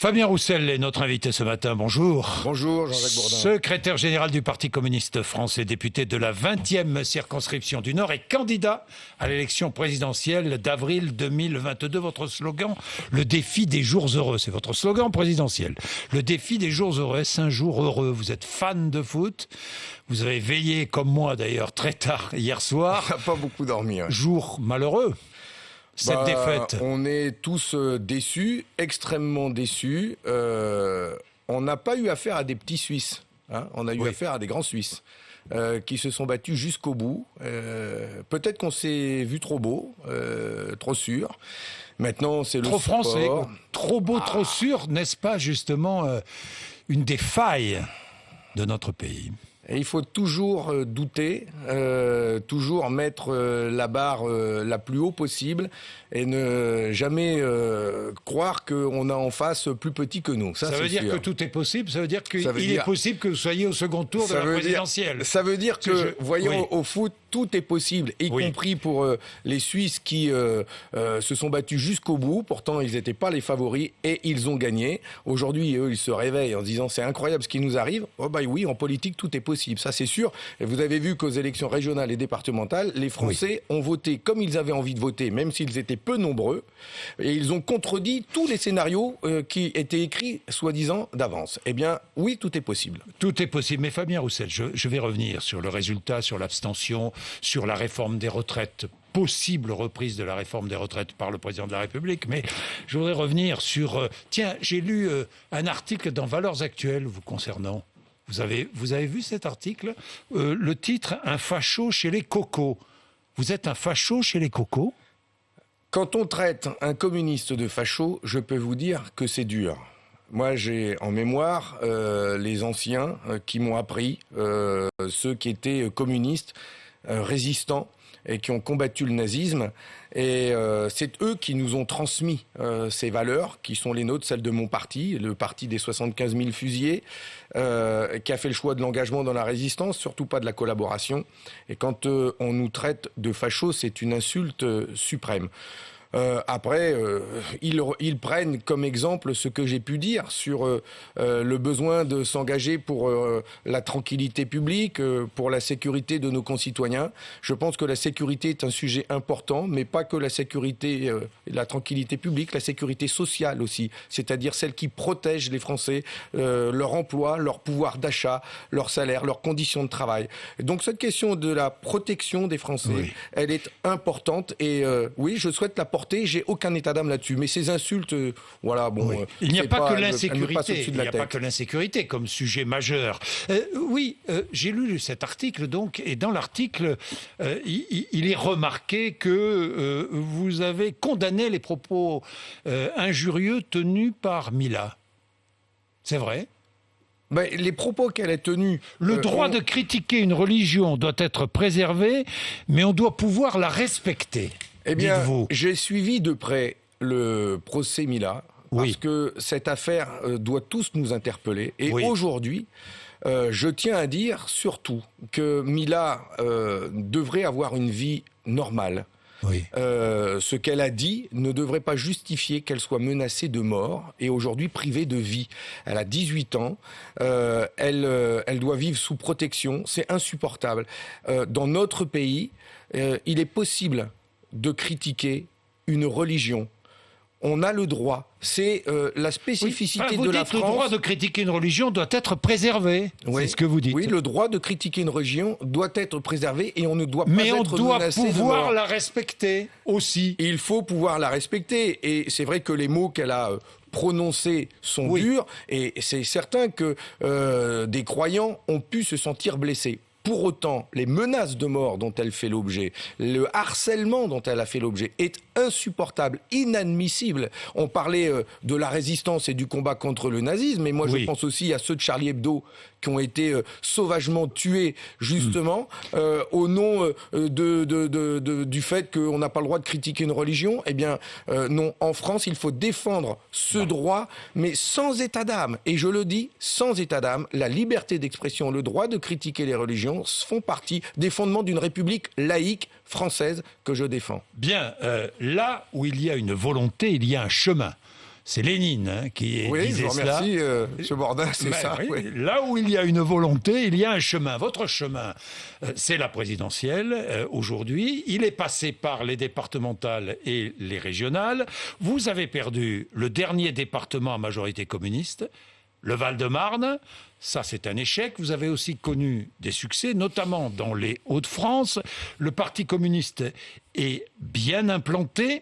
Fabien Roussel est notre invité ce matin. Bonjour. Bonjour Jean-Jacques Bourdin. Secrétaire général du Parti communiste français, député de la 20e circonscription du Nord et candidat à l'élection présidentielle d'avril 2022. Votre slogan, le défi des jours heureux. C'est votre slogan présidentiel. Le défi des jours heureux, est-ce un jour heureux? Vous êtes fan de foot. Vous avez veillé, comme moi d'ailleurs, très tard hier soir. On n'a pas beaucoup dormi. Ouais. Jour malheureux. Cette défaite. On est tous déçus, extrêmement déçus. On n'a pas eu affaire à des petits Suisses. Hein, on a eu affaire à des grands Suisses qui se sont battus jusqu'au bout. Peut-être qu'on s'est vu trop beau, trop sûr. Maintenant, c'est le trop sport. Français, trop beau, trop sûr, n'est-ce pas justement une des failles de notre pays? Et il faut toujours douter, toujours mettre la barre la plus haut possible et ne jamais croire qu'on a en face plus petit que nous. Ça veut dire sûr. que tout est possible? Ça veut dire qu'il est possible que vous soyez au second tour de la présidentielle? Ça veut dire que, voyons, au foot, tout est possible, y compris pour les Suisses qui se sont battus jusqu'au bout. Pourtant, ils n'étaient pas les favoris et ils ont gagné. Aujourd'hui, eux, ils se réveillent en se disant c'est incroyable ce qui nous arrive. Oh bah oui, en politique, tout est possible. Ça, c'est sûr. Et vous avez vu qu'aux élections régionales et départementales, les Français ont voté comme ils avaient envie de voter, même s'ils étaient peu nombreux. Et ils ont contredit tous les scénarios qui étaient écrits, soi-disant, d'avance. Eh bien, oui, tout est possible. Tout est possible. Mais Fabien Roussel, je vais revenir sur le résultat, sur l'abstention, sur la réforme des retraites, possible reprise de la réforme des retraites par le président de la République. Mais je voudrais revenir sur... tiens, j'ai lu un article dans Valeurs Actuelles vous concernant. Vous avez vu cet article? Le titre, « Un facho chez les cocos ». Vous êtes un facho chez les cocos? Quand on traite un communiste de facho, je peux vous dire que c'est dur. Moi, j'ai en mémoire les anciens qui m'ont appris, ceux qui étaient communistes, résistants, et qui ont combattu le nazisme. Et c'est eux qui nous ont transmis ces valeurs, qui sont les nôtres, celles de mon parti, le parti des 75 000 fusillés, qui a fait le choix de l'engagement dans la résistance, surtout pas de la collaboration. Et quand on nous traite de fachos, c'est une insulte suprême. Après, ils prennent comme exemple ce que j'ai pu dire sur le besoin de s'engager pour la tranquillité publique, pour la sécurité de nos concitoyens. Je pense que la sécurité est un sujet important, mais pas que la sécurité, la tranquillité publique, la sécurité sociale aussi, c'est-à-dire celle qui protège les Français, leur emploi, leur pouvoir d'achat, leur salaire, leurs conditions de travail. Et donc cette question de la protection des Français, elle est importante et oui, je souhaite la porter. J'ai aucun état d'âme là-dessus. Mais ces insultes, voilà, bon... Il n'y a pas que l'insécurité. Il n'y a pas que l'insécurité comme sujet majeur. J'ai lu cet article, donc, et dans l'article, il est remarqué que vous avez condamné les propos injurieux tenus par Mila. C'est vrai? Ben, les propos qu'elle a tenus... Le droit de critiquer une religion doit être préservé, mais on doit pouvoir la respecter. Eh bien, j'ai suivi de près le procès Mila, parce que cette affaire doit tous nous interpeller. Et aujourd'hui, je tiens à dire surtout que Mila devrait avoir une vie normale. Ce qu'elle a dit ne devrait pas justifier qu'elle soit menacée de mort et aujourd'hui privée de vie. Elle a 18 ans, elle doit vivre sous protection, c'est insupportable. Dans notre pays, il est possible de critiquer une religion. On a le droit. C'est la spécificité de la France. Le droit de critiquer une religion doit être préservé. C'est ce que vous dites. Oui, le droit de critiquer une religion doit être préservé et on ne doit pas être menacé de mort. Mais on doit pouvoir la respecter aussi. Il faut pouvoir la respecter. Et c'est vrai que les mots qu'elle a prononcés sont durs et c'est certain que des croyants ont pu se sentir blessés. Pour autant, les menaces de mort dont elle fait l'objet, le harcèlement dont elle a fait l'objet est insupportable, inadmissible. On parlait de la résistance et du combat contre le nazisme, mais moi je pense aussi à ceux de Charlie Hebdo qui ont été sauvagement tués justement au nom du fait qu'on n'a pas le droit de critiquer une religion. Eh bien non, en France il faut défendre ce droit, mais sans état d'âme. Et je le dis, sans état d'âme, la liberté d'expression, le droit de critiquer les religions font partie des fondements d'une république laïque française que je défends. Bien, là où il y a une volonté, il y a un chemin. C'est Lénine qui disait cela. Oui, je vous remercie, M. Bourdin, c'est ça. Oui. Oui. Là où il y a une volonté, il y a un chemin. Votre chemin, c'est la présidentielle aujourd'hui. Il est passé par les départementales et les régionales. Vous avez perdu le dernier département à majorité communiste, le Val-de-Marne. Ça, c'est un échec. Vous avez aussi connu des succès, notamment dans les Hauts-de-France. Le Parti communiste est bien implanté.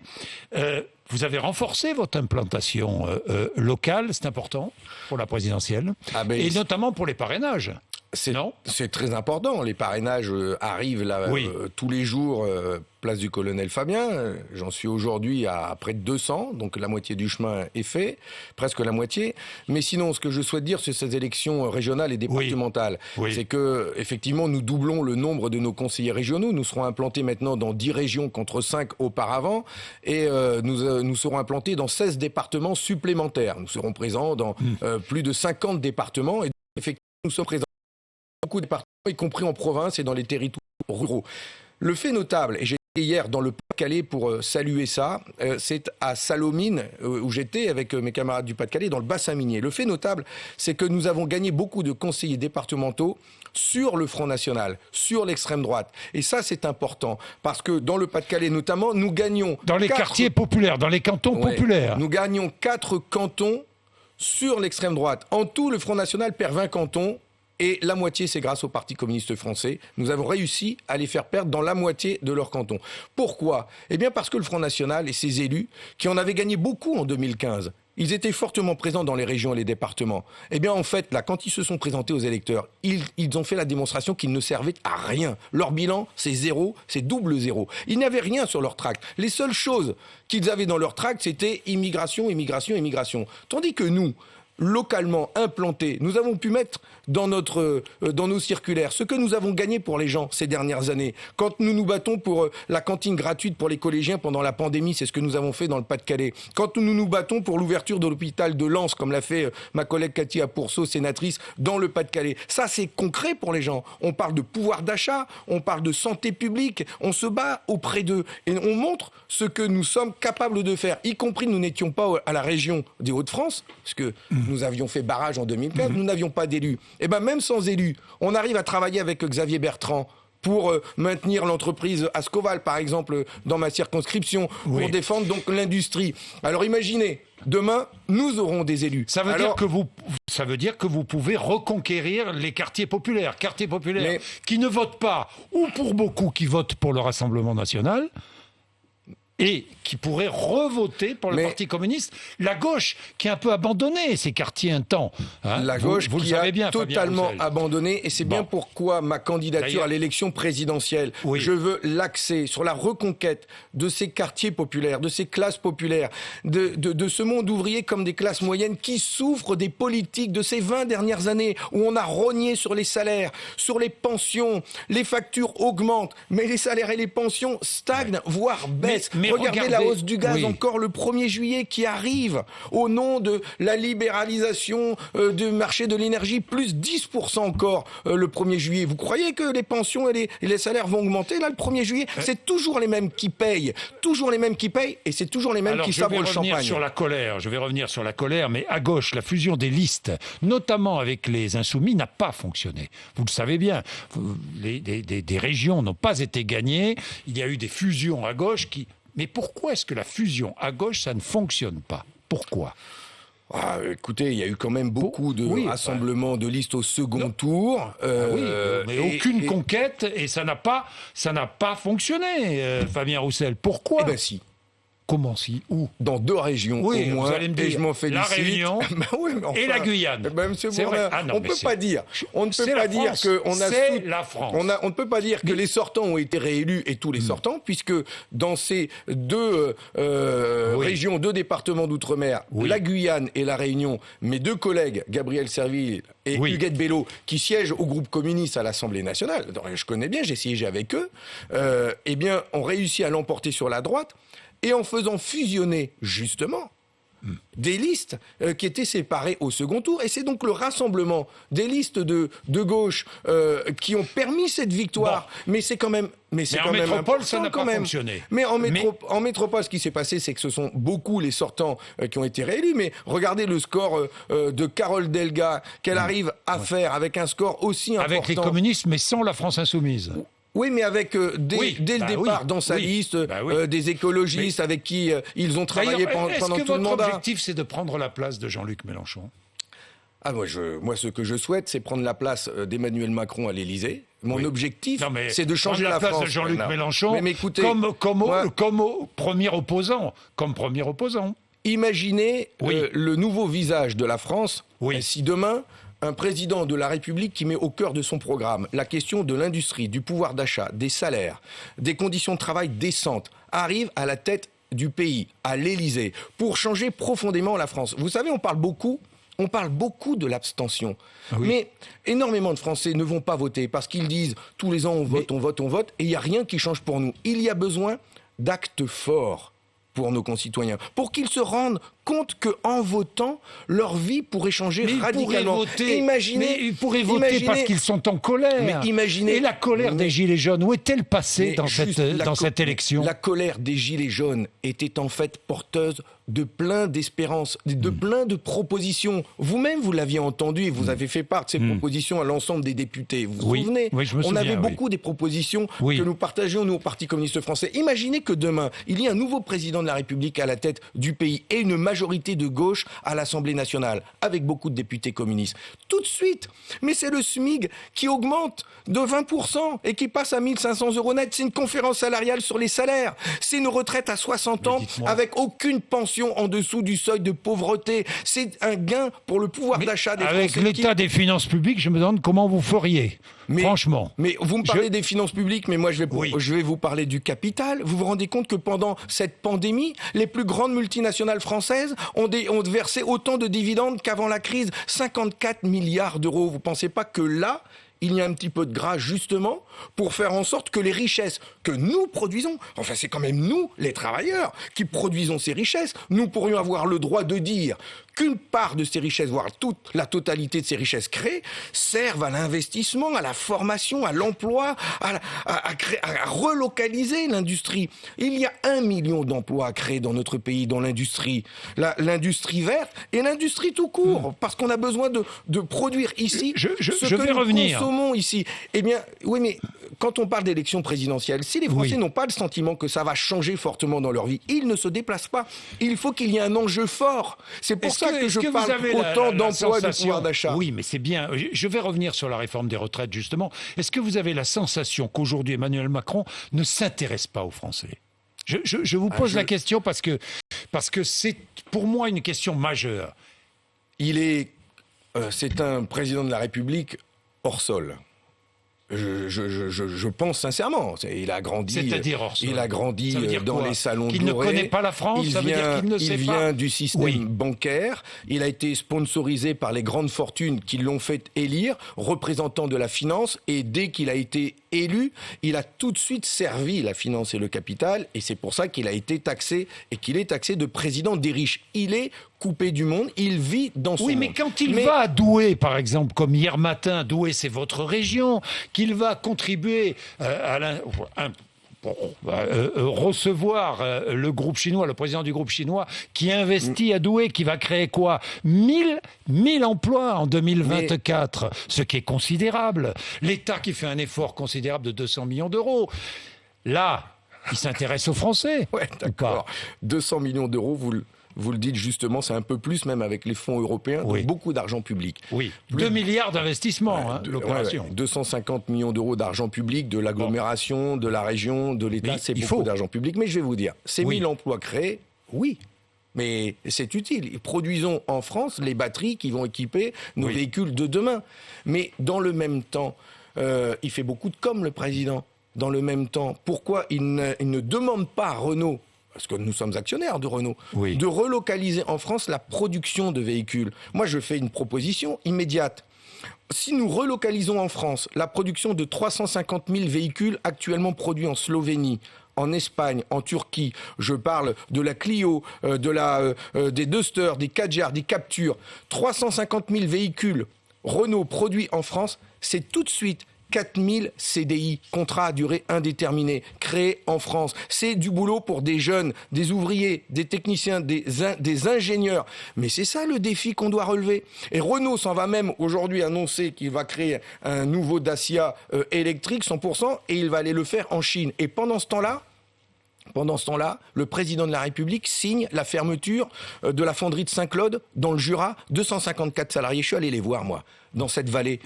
Vous avez renforcé votre implantation locale, c'est important pour la présidentielle, et notamment pour les parrainages. C'est très important. Les parrainages arrivent là tous les jours, place du Colonel Fabien. J'en suis aujourd'hui à près de 200, donc la moitié du chemin est fait, presque la moitié. Mais sinon, ce que je souhaite dire sur ces élections régionales et départementales, c'est que effectivement, nous doublons le nombre de nos conseillers régionaux. Nous serons implantés maintenant dans 10 régions contre 5 auparavant, et nous serons implantés dans 16 départements supplémentaires. Nous serons présents dans plus de 50 départements, et effectivement, nous sommes présents beaucoup de départements, y compris en province et dans les territoires ruraux. Le fait notable, et j'étais hier dans le Pas-de-Calais pour saluer ça, c'est à Salomine, où j'étais avec mes camarades du Pas-de-Calais, dans le bassin minier. Le fait notable, c'est que nous avons gagné beaucoup de conseillers départementaux sur le Front National, sur l'extrême droite. Et ça, c'est important, parce que dans le Pas-de-Calais notamment, nous gagnons... Dans les quartiers populaires, dans les cantons populaires. Nous gagnons 4 cantons sur l'extrême droite. En tout, le Front National perd 20 cantons. Et la moitié, c'est grâce au Parti communiste français. Nous avons réussi à les faire perdre dans la moitié de leur canton. Pourquoi ? Eh bien parce que le Front National et ses élus, qui en avaient gagné beaucoup en 2015, ils étaient fortement présents dans les régions et les départements. Eh bien, en fait, là, quand ils se sont présentés aux électeurs, ils ont fait la démonstration qu'ils ne servaient à rien. Leur bilan, c'est 0, c'est double 0. Ils n'avaient rien sur leur tract. Les seules choses qu'ils avaient dans leur tract, c'était immigration, immigration, immigration. Tandis que nous, localement implantés, nous avons pu mettre dans nos circulaires ce que nous avons gagné pour les gens ces dernières années. Quand nous nous battons pour la cantine gratuite pour les collégiens pendant la pandémie, c'est ce que nous avons fait dans le Pas-de-Calais. Quand nous nous battons pour l'ouverture de l'hôpital de Lens, comme l'a fait ma collègue Cathy Apourceau, sénatrice, dans le Pas-de-Calais. Ça, c'est concret pour les gens. On parle de pouvoir d'achat, on parle de santé publique, on se bat auprès d'eux et on montre ce que nous sommes capables de faire, y compris nous n'étions pas à la région des Hauts-de-France, parce que nous avions fait barrage en 2015, nous n'avions pas d'élus. Et bien même sans élus, on arrive à travailler avec Xavier Bertrand pour maintenir l'entreprise Ascoval, par exemple, dans ma circonscription, pour défendre donc l'industrie. Alors imaginez, demain, nous aurons des élus. Ça veut dire que vous pouvez reconquérir les quartiers populaires qui ne votent pas, ou pour beaucoup qui votent pour le Rassemblement national, et qui pourrait revoter pour le Parti communiste. La gauche, qui a un peu abandonné ces quartiers un temps. Hein, la gauche vous qui le savez a bien, totalement abandonné. Et c'est bien pourquoi ma candidature à l'élection présidentielle, je veux l'axer sur la reconquête de ces quartiers populaires, de ces classes populaires, de ce monde ouvrier comme des classes moyennes qui souffrent des politiques de ces 20 dernières années où on a rogné sur les salaires, sur les pensions, les factures augmentent, mais les salaires et les pensions stagnent, voire baissent. Mais regardez la hausse du gaz encore le 1er juillet qui arrive au nom de la libéralisation du marché de l'énergie, plus 10% encore le 1er juillet. Vous croyez que les pensions et les salaires vont augmenter là le 1er juillet ? C'est toujours les mêmes qui payent, et c'est toujours les mêmes qui sabrent le champagne. Je vais revenir sur la colère, mais à gauche, la fusion des listes, notamment avec les Insoumis, n'a pas fonctionné. Vous le savez bien, des régions n'ont pas été gagnées, il y a eu des fusions à gauche qui... Mais pourquoi est-ce que la fusion à gauche, ça ne fonctionne pas ? Pourquoi ? Écoutez, il y a eu quand même beaucoup de rassemblements de listes au second tour. Mais aucune conquête, et ça n'a pas fonctionné, Fabien Roussel. Pourquoi ? Eh bien si. Comment si ? Où ? Dans 2 régions au moins, vous allez me dire, et je m'en félicite. La Réunion et la Guyane. Monsieur Bourdin, on ne peut pas dire qu'on a... C'est la France. On ne peut pas dire que les sortants ont été réélus et tous les sortants, puisque dans ces 2 régions, 2 départements d'outre-mer, la Guyane et la Réunion, mes 2 collègues, Gabriel Serville et Huguette Bello, qui siègent au groupe communiste à l'Assemblée nationale, je connais bien, j'ai siégé avec eux, ont réussi à l'emporter sur la droite, et en faisant fusionner, justement, des listes qui étaient séparées au second tour. Et c'est donc le rassemblement des listes de gauche qui ont permis cette victoire. Bon. Mais c'est quand même... Mais en métropole, ça n'a pas fonctionné. Mais en métropole, ce qui s'est passé, c'est que ce sont beaucoup les sortants qui ont été réélus. Mais regardez le score de Carole Delga qu'elle arrive à faire avec un score aussi important. Avec les communistes, mais sans la France insoumise. Oui, mais avec dès le départ dans sa liste des écologistes avec qui ils ont travaillé pendant tout le mandat. Est-ce que votre objectif, c'est de prendre la place de Jean-Luc Mélenchon ? Moi, ce que je souhaite, c'est prendre la place d'Emmanuel Macron à l'Élysée. Mon objectif, c'est de changer la France. Prendre la place de Jean-Luc Mélenchon mais écoutez, comme premier opposant. Imaginez le nouveau visage de la France si demain... un président de la République qui met au cœur de son programme la question de l'industrie, du pouvoir d'achat, des salaires, des conditions de travail décentes, arrive à la tête du pays, à l'Élysée, pour changer profondément la France. Vous savez, on parle beaucoup de l'abstention. Mais énormément de Français ne vont pas voter parce qu'ils disent tous les ans on vote, et il n'y a rien qui change pour nous. Il y a besoin d'actes forts pour nos concitoyens, pour qu'ils se rendent compte qu'en votant, leur vie pourrait changer radicalement. Ils pourraient voter parce qu'ils sont en colère. Et la colère des Gilets jaunes, où est-elle passée dans cette élection ? La colère des Gilets jaunes était en fait porteuse de plein d'espérances, de plein de propositions. Vous-même, vous l'aviez entendu et vous avez fait part de ces propositions à l'ensemble des députés. Vous vous souvenez ? Je me souviens, on avait beaucoup des propositions que nous partagions, nous, au Parti communiste français. Imaginez que demain, il y ait un nouveau président de la République à la tête du pays et une majorité de gauche à l'Assemblée nationale, avec beaucoup de députés communistes. Tout de suite. Mais c'est le SMIC qui augmente de 20% et qui passe à 1 500 € net. C'est une conférence salariale sur les salaires. C'est une retraite à 60 ans avec aucune pension en dessous du seuil de pauvreté. C'est un gain pour le pouvoir d'achat des Français. Avec l'état des finances publiques, je me demande comment vous feriez. Franchement. Mais vous me parlez des finances publiques, mais moi je vais vous parler du capital. Vous vous rendez compte que pendant cette pandémie, les plus grandes multinationales françaises ont versé autant de dividendes qu'avant la crise, 54 milliards d'euros. Vous pensez pas que là, il y a un petit peu de grâce justement pour faire en sorte que les richesses que nous produisons, enfin c'est quand même nous, les travailleurs, qui produisons ces richesses, nous pourrions avoir le droit de dire qu'une part de ces richesses, voire toute la totalité de ces richesses créées, servent à l'investissement, à la formation, à l'emploi, à relocaliser l'industrie. Il y a 1 million d'emplois à créer dans notre pays, dans l'industrie. L'industrie verte et l'industrie tout court, parce qu'on a besoin de produire ici ce que nous consommons ici. Eh bien, oui, mais quand on parle d'élection présidentielle, si les Français n'ont pas le sentiment que ça va changer fortement dans leur vie, ils ne se déplacent pas. Il faut qu'il y ait un enjeu fort. C'est pour ça que je parle autant d'emploi et de pouvoir d'achat. Oui, mais c'est bien. Je vais revenir sur la réforme des retraites, justement. Est-ce que vous avez la sensation qu'aujourd'hui, Emmanuel Macron ne s'intéresse pas aux Français ? Je vous pose la question parce que c'est pour moi une question majeure. C'est un président de la République hors sol. Je pense sincèrement. Il a grandi. C'est-à-dire hors sol. Il a grandi dans les salons qu'il dorés. Il ne connaît pas la France. Ça veut dire qu'il ne sait pas. Il vient du système bancaire. Il a été sponsorisé par les grandes fortunes qui l'ont fait élire, représentant de la finance. Et dès qu'il a été élu, il a tout de suite servi la finance et le capital. Et c'est pour ça qu'il a été taxé et qu'il est taxé de président des riches. Il est coupé du monde, il vit dans son monde. Oui, mais quand il va à Douai, par exemple, comme hier matin, Douai, c'est votre région, qu'il va contribuer recevoir le groupe chinois, le président du groupe chinois, qui investit à Douai, qui va créer quoi ? 1000 emplois en 2024, ce qui est considérable. L'État qui fait un effort considérable de 200 millions d'euros. Là, il s'intéresse aux Français. Ouais, d'accord. 200 millions d'euros, vous le dites justement, c'est un peu plus même avec les fonds européens, donc beaucoup d'argent public. Oui, 2 milliards d'investissements, l'opération. 250 millions d'euros d'argent public de l'agglomération, de la région, de l'État, c'est beaucoup d'argent public. Mais je vais vous dire, ces 1000 emplois créés, mais c'est utile. Produisons en France les batteries qui vont équiper nos véhicules de demain. Mais dans le même temps, il fait beaucoup de com', le président. Dans le même temps, pourquoi il ne demande pas à Renault, parce que nous sommes actionnaires de Renault, de relocaliser en France la production de véhicules. Moi, je fais une proposition immédiate. Si nous relocalisons en France la production de 350 000 véhicules actuellement produits en Slovénie, en Espagne, en Turquie. Je parle de la Clio, des Duster, des Kadjar, des Capture. 350 000 véhicules Renault produits en France, c'est tout de suite 4000 CDI, contrats à durée indéterminée, créés en France. C'est du boulot pour des jeunes, des ouvriers, des techniciens, des ingénieurs. Mais c'est ça le défi qu'on doit relever. Et Renault s'en va même aujourd'hui annoncer qu'il va créer un nouveau Dacia électrique 100% et il va aller le faire en Chine. Et pendant ce temps-là, le président de la République signe la fermeture de la fonderie de Saint-Claude dans le Jura, 254 salariés. Je suis allé les voir, moi, dans cette vallée,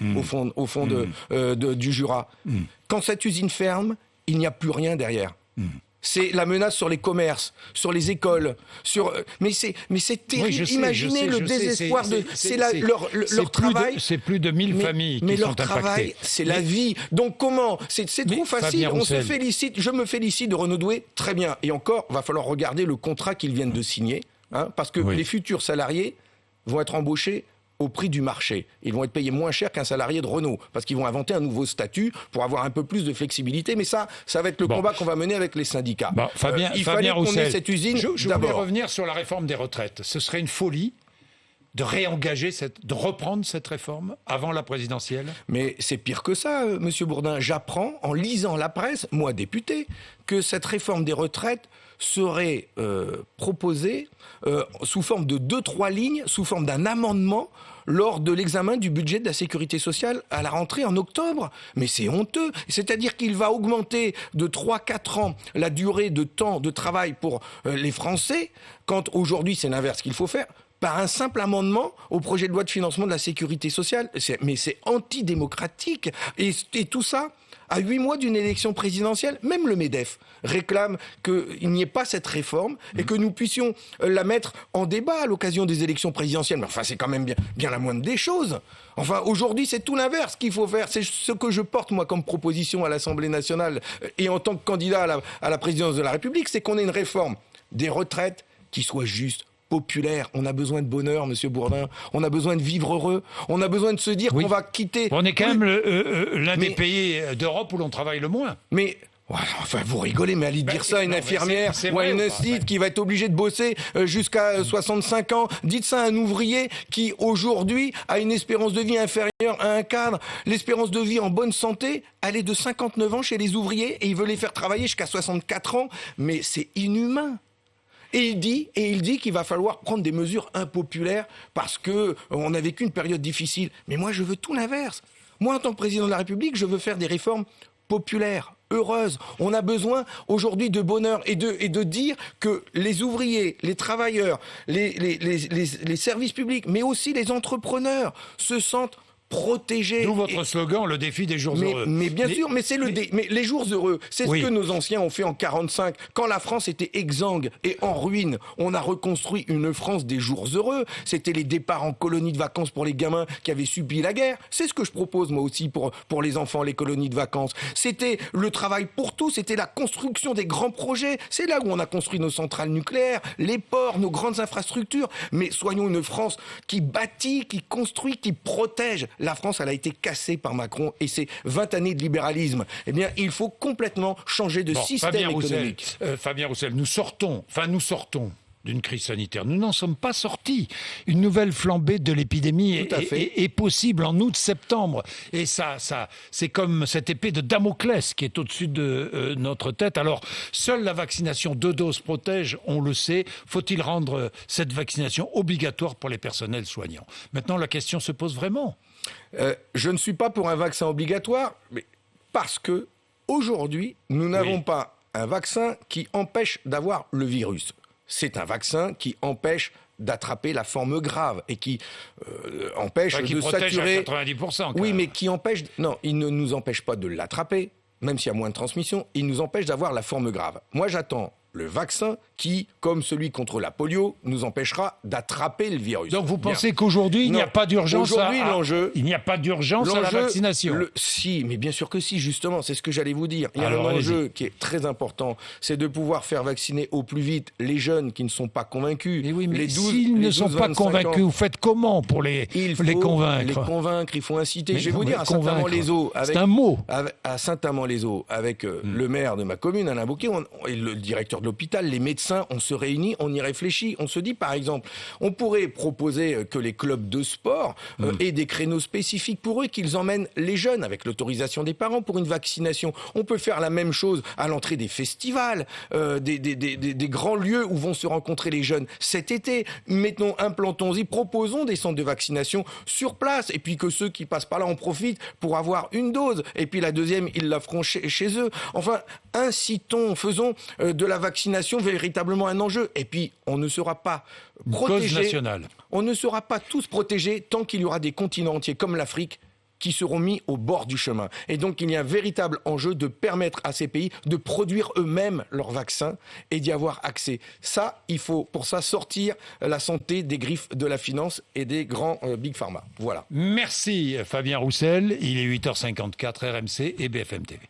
au fond du Jura. Quand cette usine ferme, il n'y a plus rien derrière. C'est la menace sur les commerces, sur les écoles, mais c'est terrible. Oui, Imaginez le désespoir leur travail. C'est plus de 1000 familles qui sont impactées. Mais leur travail, c'est la vie. Donc comment ? C'est trop facile. Je me félicite de Renaud Doué, très bien. Et encore, va falloir regarder le contrat qu'ils viennent de signer, parce que les futurs salariés vont être embauchés au prix du marché. Ils vont être payés moins cher qu'un salarié de Renault, parce qu'ils vont inventer un nouveau statut pour avoir un peu plus de flexibilité. Mais ça va être le combat qu'on va mener avec les syndicats. Il fallait qu'on ait cette usine je voulais revenir sur la réforme des retraites. Ce serait une folie de réengager, de reprendre cette réforme avant la présidentielle. Mais c'est pire que ça, Monsieur Bourdin. J'apprends, en lisant la presse, moi député, que cette réforme des retraites serait proposée sous forme de 2-3 lignes, sous forme d'un amendement, lors de l'examen du budget de la sécurité sociale à la rentrée en octobre. Mais c'est honteux. C'est-à-dire qu'il va augmenter de 3-4 ans la durée de temps de travail pour les Français, quand aujourd'hui c'est l'inverse qu'il faut faire, par un simple amendement au projet de loi de financement de la sécurité sociale. Mais c'est antidémocratique. Et tout ça, à 8 mois d'une élection présidentielle, même le MEDEF réclame qu'il n'y ait pas cette réforme et que nous puissions la mettre en débat à l'occasion des élections présidentielles. Mais enfin, c'est quand même bien la moindre des choses. Enfin, aujourd'hui, c'est tout l'inverse qu'il faut faire. C'est ce que je porte, moi, comme proposition à l'Assemblée nationale et en tant que candidat à la présidence de la République, c'est qu'on ait une réforme des retraites qui soit juste, populaire. On a besoin de bonheur, Monsieur Bourdin. On a besoin de vivre heureux. On a besoin de se dire qu'on va quitter... On est quand même l'un des pays d'Europe où l'on travaille le moins. Mais... Enfin, vous rigolez, mais allez dire ça à une infirmière ou à une assistante qui va être obligée de bosser jusqu'à 65 ans. Dites ça à un ouvrier qui, aujourd'hui, a une espérance de vie inférieure à un cadre. L'espérance de vie en bonne santé, elle est de 59 ans chez les ouvriers et il veut les faire travailler jusqu'à 64 ans. Mais c'est inhumain. Et il dit qu'il va falloir prendre des mesures impopulaires parce que on a vécu une période difficile. Mais moi, je veux tout l'inverse. Moi, en tant que président de la République, je veux faire des réformes populaires, heureuses. On a besoin aujourd'hui de bonheur et de dire que les ouvriers, les travailleurs, les services publics, mais aussi les entrepreneurs se sentent protégés. D'où votre slogan, le défi des jours heureux. Mais bien sûr, mais les jours heureux, c'est ce que nos anciens ont fait en 45. Quand la France était exsangue et en ruine, on a reconstruit une France des jours heureux. C'était les départs en colonies de vacances pour les gamins qui avaient subi la guerre. C'est ce que je propose moi aussi pour les enfants, les colonies de vacances. C'était le travail pour tous, c'était la construction des grands projets. C'est là où on a construit nos centrales nucléaires, les ports, nos grandes infrastructures. Mais soyons une France qui bâtit, qui construit, qui protège. La France, elle a été cassée par Macron et ses 20 années de libéralisme. Eh bien, il faut complètement changer de système économique. Fabien Roussel, nous sortons d'une crise sanitaire. Nous n'en sommes pas sortis. Une nouvelle flambée de l'épidémie est possible en août-septembre. Et ça, c'est comme cette épée de Damoclès qui est au-dessus de notre tête. Alors, seule la vaccination 2 doses protège, on le sait. Faut-il rendre cette vaccination obligatoire pour les personnels soignants ? Maintenant, la question se pose vraiment. Je ne suis pas pour un vaccin obligatoire, mais parce que aujourd'hui, nous n'avons pas un vaccin qui empêche d'avoir le virus. C'est un vaccin qui empêche d'attraper la forme grave et qui empêche de saturer... À 90%. Oui, mais qui empêche... Non, il ne nous empêche pas de l'attraper, même s'il y a moins de transmission. Il nous empêche d'avoir la forme grave. Moi, j'attends le vaccin qui, comme celui contre la polio, nous empêchera d'attraper le virus. Donc vous pensez qu'aujourd'hui, il n'y a pas d'urgence il n'y a pas d'urgence à la vaccination? Si, mais bien sûr que si, justement, c'est ce que j'allais vous dire. Il y a un enjeu qui est très important, c'est de pouvoir faire vacciner au plus vite les jeunes qui ne sont pas convaincus. Mais oui, mais s'ils ne sont pas convaincus, vous faites comment pour les convaincre? Les convaincre, il faut inciter. Je vais vous dire, à Saint-Amand-les-Eaux, à Saint-Amand-les-Eaux, avec le maire de ma commune, Alain Bouquet, et le directeur de l'hôpital, les médecins, on se réunit, on y réfléchit. On se dit, par exemple, on pourrait proposer que les clubs de sport aient des créneaux spécifiques pour eux, qu'ils emmènent les jeunes, avec l'autorisation des parents, pour une vaccination. On peut faire la même chose à l'entrée des festivals, des grands lieux où vont se rencontrer les jeunes cet été. Implantons-y, proposons des centres de vaccination sur place, et puis que ceux qui passent par là en profitent pour avoir une dose, et puis la deuxième, ils la feront chez eux. Enfin, incitons, faisons de la vaccination véritablement un enjeu. Et puis, on ne sera pas protégé. On ne sera pas tous protégés tant qu'il y aura des continents entiers comme l'Afrique qui seront mis au bord du chemin. Et donc, il y a un véritable enjeu de permettre à ces pays de produire eux-mêmes leurs vaccins et d'y avoir accès. Ça, il faut pour ça sortir la santé des griffes de la finance et des grands Big Pharma. Voilà. Merci Fabien Roussel. Il est 8h54, RMC et BFM TV.